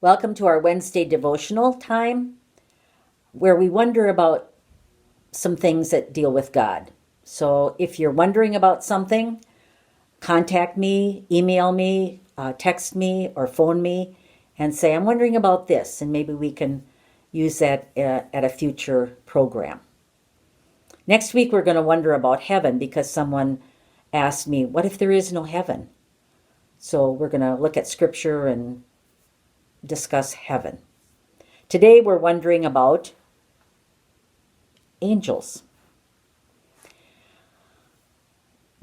Welcome to our Wednesday devotional time where we wonder about some things that deal with God. So if you're wondering about something, contact me, email me, text me, or phone me and say, I'm wondering about this, and maybe we can use that at a future program. Next week, we're going to wonder about heaven because someone asked me, what if there is no heaven? So we're going to look at scripture and discuss heaven. Today we're wondering about angels.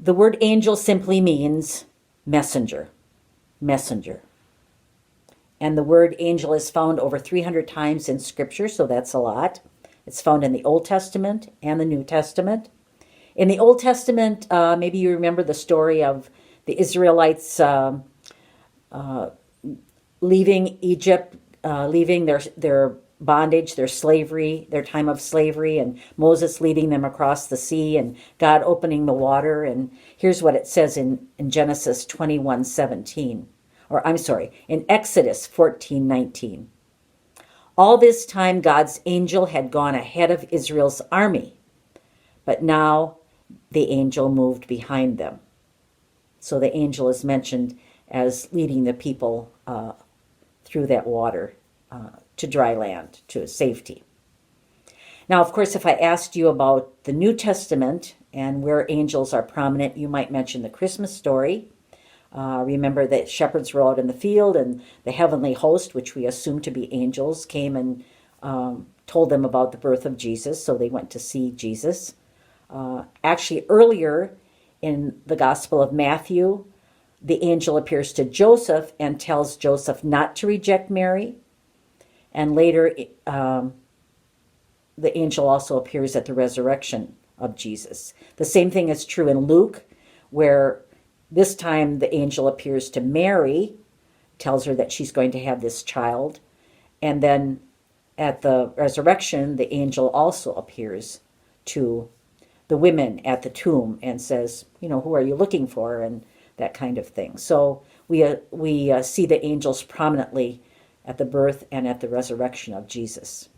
The word angel simply means messenger. And the word angel is found over 300 times in scripture, so that's a lot. It's found in the Old Testament and the New Testament. In the Old Testament, maybe you remember the story of the Israelites leaving Egypt, leaving their bondage, their slavery, their time of slavery, and Moses leading them across the sea and God opening the water. And here's what it says in Genesis 21:17, or I'm sorry, in Exodus 14:19. All this time God's angel had gone ahead of Israel's army, but now the angel moved behind them. So the angel is mentioned as leading the people through that water to dry land, to safety. Now, of course, if I asked you about the New Testament and where angels are prominent, you might mention the Christmas story. Remember that shepherds were out in the field and the heavenly host, which we assume to be angels, came and told them about the birth of Jesus, so they went to see Jesus. Actually, earlier in the Gospel of Matthew, the angel appears to Joseph and tells Joseph not to reject Mary. And later, the angel also appears at the resurrection of Jesus. The same thing is true in Luke, where this time the angel appears to Mary, tells her that she's going to have this child. And then at the resurrection, the angel also appears to the women at the tomb and says, who are you looking for? And that kind of thing. So we see the angels prominently at the birth and at the resurrection of Jesus.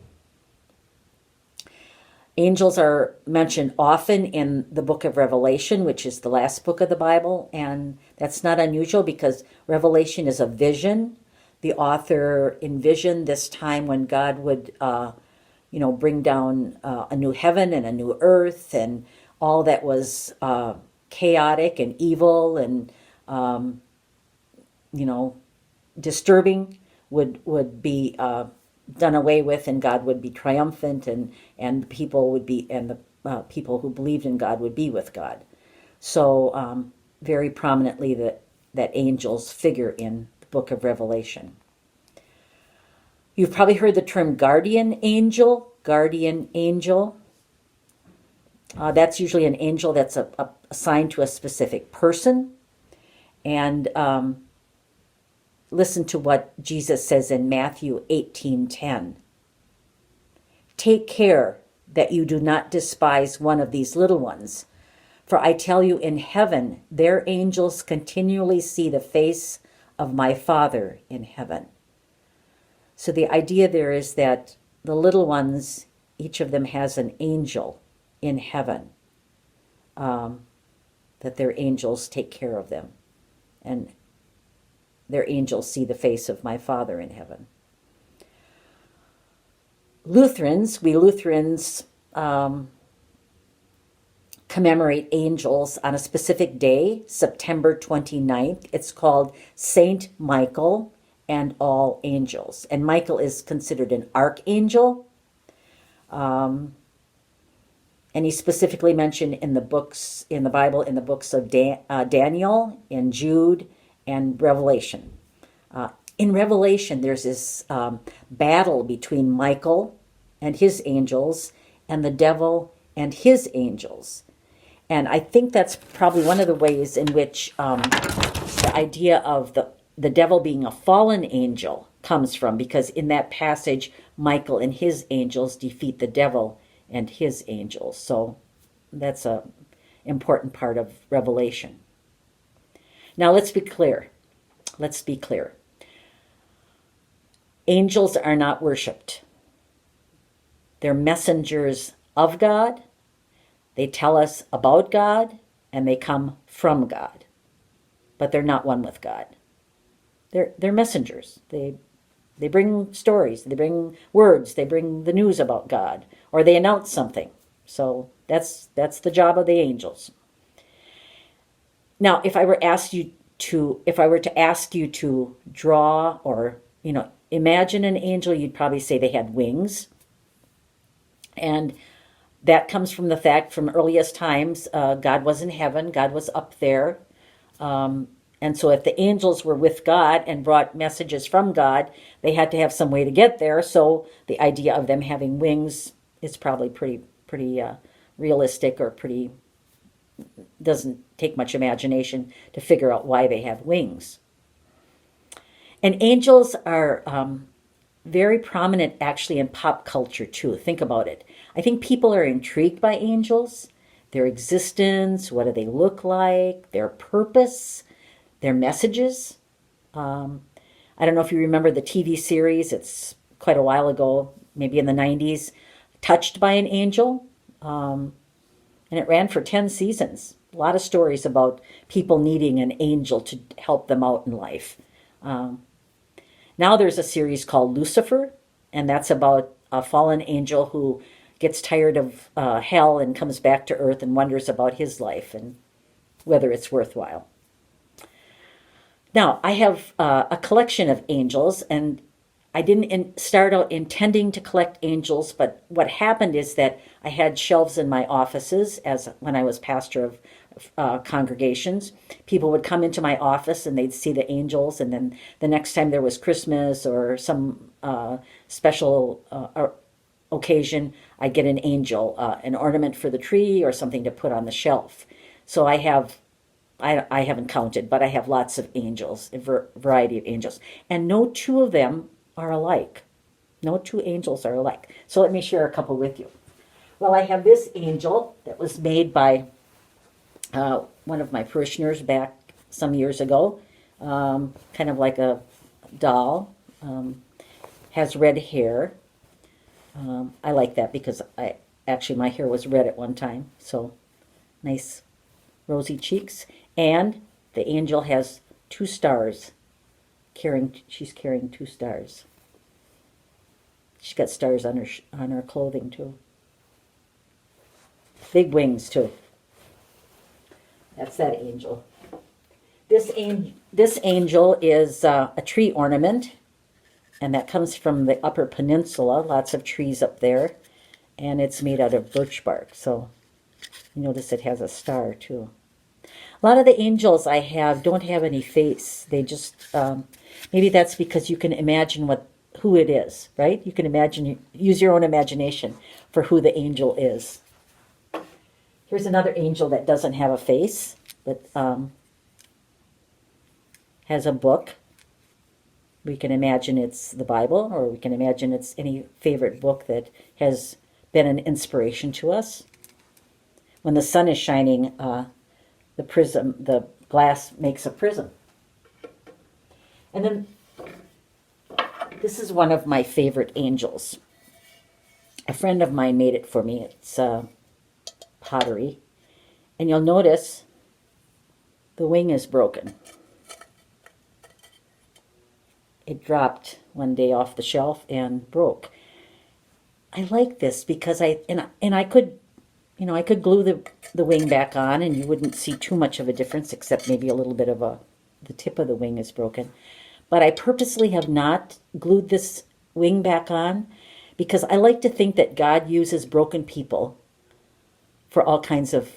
Angels are mentioned often in the book of Revelation, which is the last book of the Bible, and that's not unusual because Revelation is a vision. The author envisioned this time when God would, bring down a new heaven and a new earth, and all that was chaotic and evil and disturbing would be done away with, and God would be triumphant, and people would be, and the people who believed in God would be with God. So very prominently that angels figure in the book of Revelation. You've probably heard the term guardian angel. That's usually an angel that's assigned to a specific person. And listen to what Jesus says in Matthew 18:10. Take care that you do not despise one of these little ones, for I tell you, in heaven their angels continually see the face of my Father in heaven. So the idea there is that the little ones, each of them has an angel in heaven, that their angels take care of them, and their angels see the face of my Father in heaven. We Lutherans commemorate angels on a specific day, September 29th. It's called Saint Michael and All Angels. And Michael is considered an archangel. And he's specifically mentioned in the Bible, in the books of Daniel and Jude and Revelation. In Revelation, there's this battle between Michael and his angels and the devil and his angels. And I think that's probably one of the ways in which the idea of the devil being a fallen angel comes from, because in that passage, Michael and his angels defeat the devil and his angels. So that's an important part of Revelation. Now let's be clear. Angels are not worshipped. They're messengers of God. They tell us about God, and they come from God. But they're not one with God. They're messengers. They bring stories, they bring words, they bring the news about God, or they announce something. So that's the job of the angels. Now, if I were to ask you to draw or, imagine an angel, you'd probably say they had wings. And that comes from the fact from earliest times, God was in heaven, God was up there. And so if the angels were with God and brought messages from God, they had to have some way to get there. So the idea of them having wings is probably pretty realistic, or doesn't take much imagination to figure out why they have wings. And angels are very prominent actually in pop culture too. Think about it. I think people are intrigued by angels, their existence, what do they look like, their purpose, their messages. I don't know if you remember the TV series, it's quite a while ago, maybe in the 90s, Touched by an Angel. And it ran for 10 seasons. A lot of stories about people needing an angel to help them out in life. Now there's a series called Lucifer, and that's about a fallen angel who gets tired of hell and comes back to earth and wonders about his life and whether it's worthwhile. Now, I have a collection of angels, and I didn't start out intending to collect angels, but what happened is that I had shelves in my offices when I was pastor of congregations. People would come into my office and they'd see the angels, and then the next time there was Christmas or some special occasion, I'd get an angel, an ornament for the tree or something to put on the shelf. So I haven't counted, but I have lots of angels, a variety of angels. And no two of them are alike. No two angels are alike. So let me share a couple with you. Well, I have this angel that was made by one of my parishioners back some years ago. Kind of like a doll. Has red hair. I like that because my hair was red at one time. So nice rosy cheeks. And the angel has 2 stars. She's carrying 2 stars. She's got stars on her clothing too. Big wings too. That's that angel. This angel is a tree ornament, and that comes from the Upper Peninsula. Lots of trees up there, and it's made out of birch bark. So you notice it has a star too. A lot of the angels I have don't have any face. They just, maybe that's because you can imagine who it is, right? You can use your own imagination for who the angel is. Here's another angel that doesn't have a face, but has a book. We can imagine it's the Bible, or we can imagine it's any favorite book that has been an inspiration to us. When the sun is shining, the glass makes a prism. And then this is one of my favorite angels. A friend of mine made it for me. It's pottery. And you'll notice the wing is broken. It dropped one day off the shelf and broke. I like this because I could glue the wing back on, and you wouldn't see too much of a difference, except maybe a little bit of the tip of the wing is broken. But I purposely have not glued this wing back on because I like to think that God uses broken people for all kinds of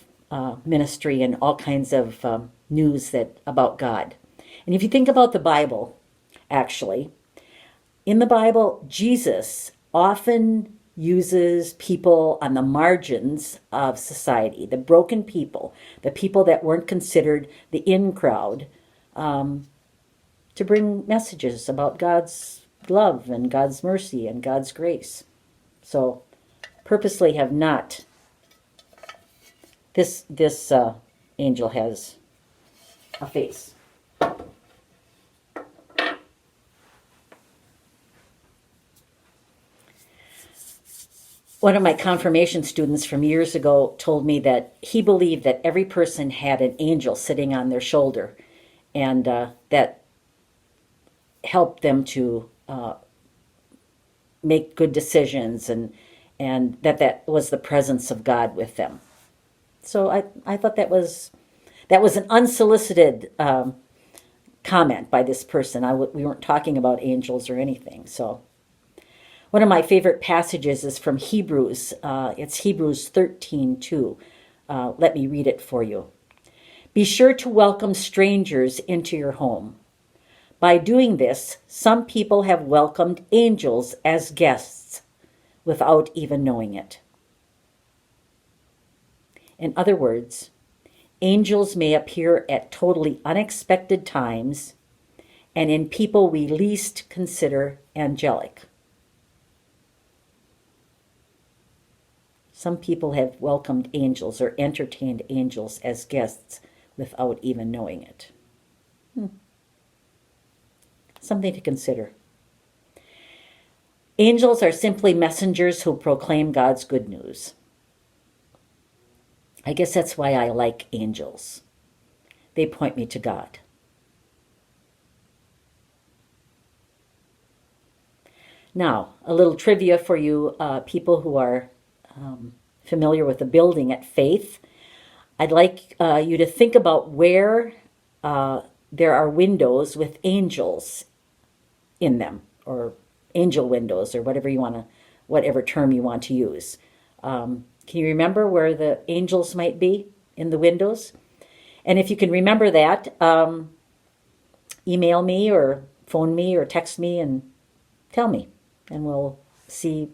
ministry and all kinds of news about God. And if you think about the Bible, actually, in the Bible, Jesus often uses people on the margins of society, the broken people, the people that weren't considered the in crowd, to bring messages about God's love and God's mercy and God's grace. So, purposely have not. This angel has a face. One of my confirmation students from years ago told me that he believed that every person had an angel sitting on their shoulder, and that helped them to make good decisions, and that was the presence of God with them. So I thought that was an unsolicited comment by this person. We weren't talking about angels or anything. So one of my favorite passages is from Hebrews. It's Hebrews 13:2. Let me read it for you. Be sure to welcome strangers into your home. By doing this, some people have welcomed angels as guests without even knowing it. In other words, angels may appear at totally unexpected times and in people we least consider angelic. Some people have welcomed angels or entertained angels as guests without even knowing it. Something to consider. Angels are simply messengers who proclaim God's good news. I guess that's why I like angels. They point me to God. Now, a little trivia for you people who are familiar with the building at Faith. I'd like you to think about where there are windows with angels in them, or angel windows, or whatever term you want to use. Can you remember where the angels might be in the windows? And if you can remember that, email me or phone me or text me and tell me, and we'll see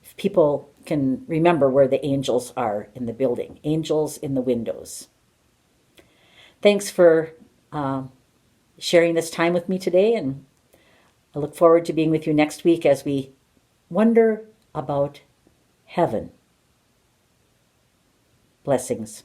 if people can remember where the angels are in the building. Angels in the windows. Thanks for sharing this time with me today, and I look forward to being with you next week as we wonder about heaven. Blessings.